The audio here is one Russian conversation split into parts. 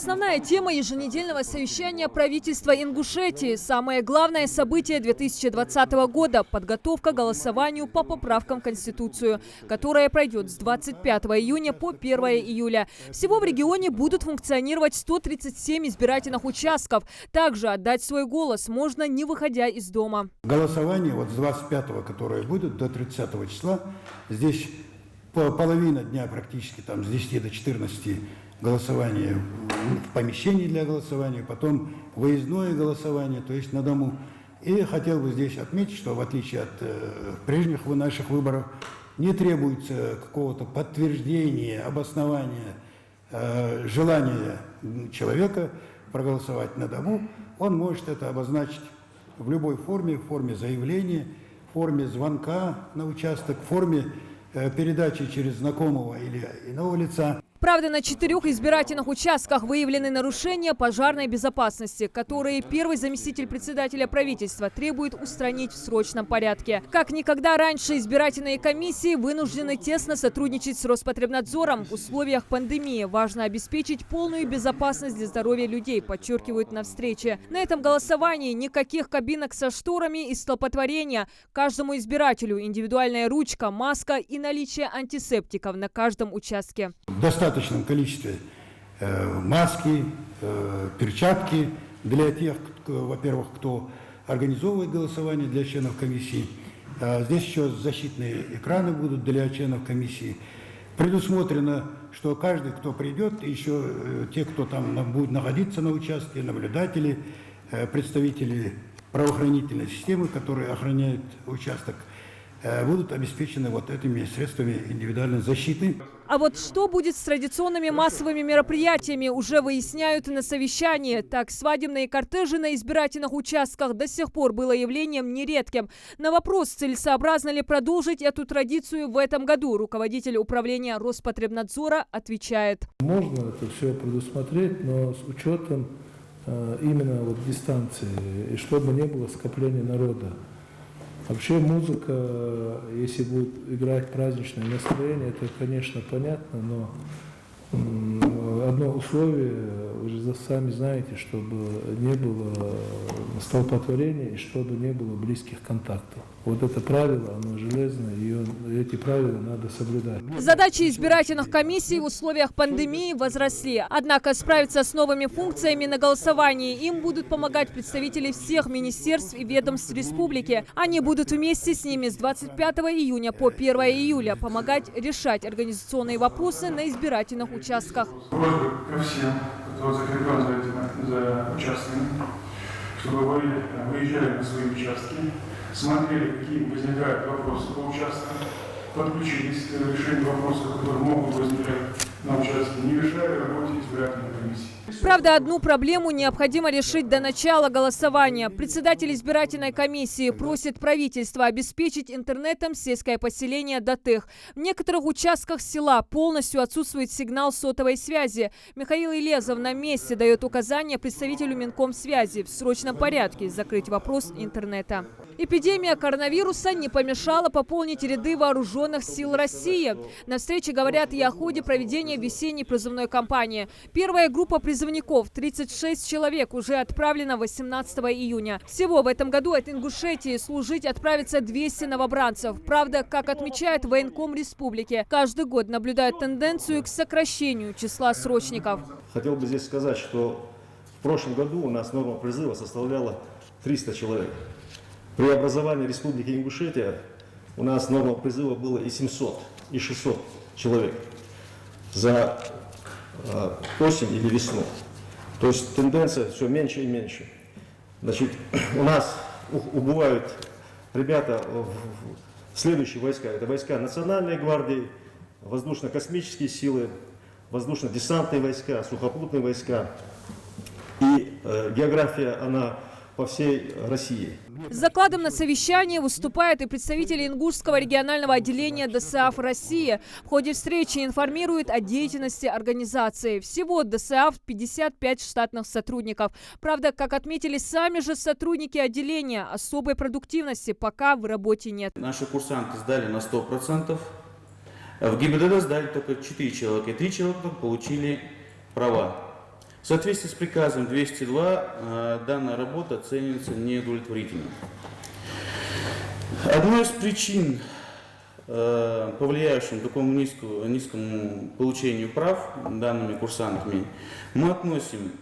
Основная тема еженедельного совещания правительства Ингушетии. Самое главное событие 2020 года – подготовка к голосованию по поправкам в Конституцию, которая пройдет с 25 июня по 1 июля. Всего в регионе будут функционировать 137 избирательных участков. Также отдать свой голос можно, не выходя из дома. Голосование вот с 25-го, которое будет, до 30 числа, здесь половина дня практически, там с 10 до 14 голосование в помещении для голосования, потом выездное голосование, то есть на дому. И хотел бы здесь отметить, что в отличие от прежних наших выборов, не требуется какого-то подтверждения, обоснования, желания человека проголосовать на дому. Он может это обозначить в любой форме, в форме заявления, в форме звонка на участок, в форме передачи через знакомого или иного лица. Правда, на 4 избирательных участках выявлены нарушения пожарной безопасности, которые первый заместитель председателя правительства требует устранить в срочном порядке. Как никогда раньше избирательные комиссии вынуждены тесно сотрудничать с Роспотребнадзором. В условиях пандемии важно обеспечить полную безопасность для здоровья людей, подчеркивают на встрече. На этом голосовании никаких кабинок со шторами и столпотворения. Каждому избирателю индивидуальная ручка, маска и наличие антисептиков на каждом участке. В достаточном количестве маски, перчатки для тех, во-первых, кто организовывает голосование для членов комиссии. Здесь еще защитные экраны будут для членов комиссии. Предусмотрено, что каждый, кто придет, еще те, кто там будет находиться на участке, наблюдатели, представители правоохранительной системы, которые охраняют участок, будут обеспечены вот этими средствами индивидуальной защиты. А вот что будет с традиционными массовыми мероприятиями, уже выясняют на совещании. Так, свадебные кортежи на избирательных участках до сих пор было явлением нередким. На вопрос, целесообразно ли продолжить эту традицию в этом году, руководитель управления Роспотребнадзора отвечает. Можно это все предусмотреть, но с учетом именно вот дистанции, и чтобы не было скопления народа. Вообще музыка, если будет играть праздничное настроение, это, конечно, понятно, но одно условие, вы же сами знаете, чтобы не было столпотворения и чтобы не было близких контактов. Вот это правило, оно железное, и эти правила надо соблюдать. Задачи избирательных комиссий в условиях пандемии возросли. Однако справиться с новыми функциями на голосовании им будут помогать представители всех министерств и ведомств республики. Они будут вместе с ними с 25 июня по 1 июля помогать решать организационные вопросы на избирательных участках. Просьба ко всем, кто закреплен за участками, чтобы вы выезжали на свои участки, смотрели, какие возникают вопросы по участкам, подключились к решению вопросов, которые могут возникать на участке, не мешая работе избирательной комиссии. Правда, одну проблему необходимо решить до начала голосования. Председатель избирательной комиссии просит правительство обеспечить интернетом сельское поселение Датых. В некоторых участках села полностью отсутствует сигнал сотовой связи. Михаил Илезов на месте дает указания представителю Минкомсвязи в срочном порядке закрыть вопрос интернета. Эпидемия коронавируса не помешала пополнить ряды вооруженных сил России. На встрече говорят и о ходе проведения весенней призывной кампании. Первая группа призывников, 36 человек, уже отправлена 18 июня. Всего в этом году от Ингушетии служить отправится 200 новобранцев. Правда, как отмечает военком республики, каждый год наблюдают тенденцию к сокращению числа срочников. Хотел бы здесь сказать, что в прошлом году у нас норма призыва составляла 300 человек. При образовании Республики Ингушетия у нас норма призыва было и 700, и 600 человек за осень или весну. То есть тенденция все меньше и меньше. Значит, у нас убывают ребята в следующие войска. Это войска Национальной гвардии, воздушно-космические силы, воздушно-десантные войска, сухопутные войска. И география, она по всей России. С докладом на совещании выступают и представители Ингушского регионального отделения ДСААФ России. В ходе встречи информируют о деятельности организации. Всего ДСААФ 55 штатных сотрудников. Правда, как отметили сами же сотрудники отделения, особой продуктивности пока в работе нет. Наши курсанты сдали на 100%. В ГИБДД сдали только 4 человека. И 3 человека получили права. В соответствии с приказом 202 данная работа оценивается неудовлетворительно. Одной из причин, повлияющих на такому низкому получению прав данными курсантами, мы относим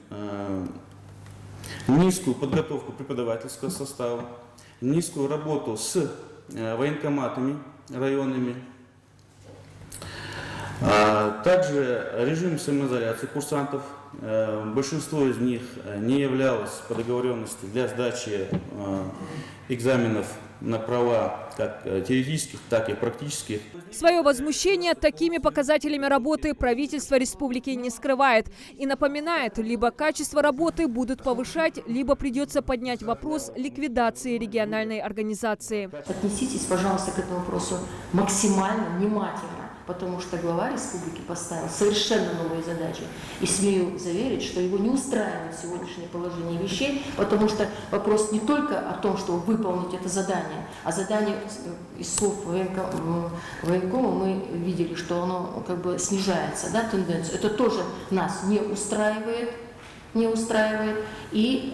низкую подготовку преподавательского состава, низкую работу с военкоматами районными, также режим самоизоляции курсантов. Большинство из них не являлось по договоренности для сдачи экзаменов на права как теоретических, так и практических. Свое возмущение такими показателями работы правительство республики не скрывает и напоминает, либо качество работы будут повышать, либо придется поднять вопрос ликвидации региональной организации. Отнеситесь, пожалуйста, к этому вопросу максимально внимательно, потому что глава республики поставил совершенно новые задачи. И смею заверить, что его не устраивает сегодняшнее положение вещей, потому что вопрос не только о том, чтобы выполнить это задание, а задание из слов военкома мы видели, что оно как бы снижается, да, тенденцию. Это тоже нас не устраивает. И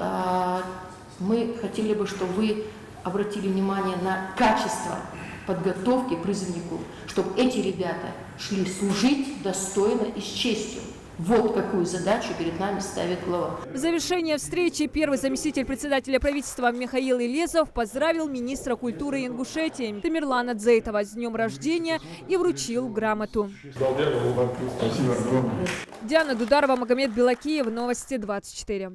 мы хотели бы, чтобы вы обратили внимание на качество подготовки призывников, чтобы эти ребята шли служить достойно и с честью. Вот какую задачу перед нами ставит глава. В завершение встречи первый заместитель председателя правительства Михаил Елезов поздравил министра культуры Ингушетии Тамерлана Дзейтова с днем рождения и вручил грамоту. Диана Дударова, Магомед Белакиев, Новости 24.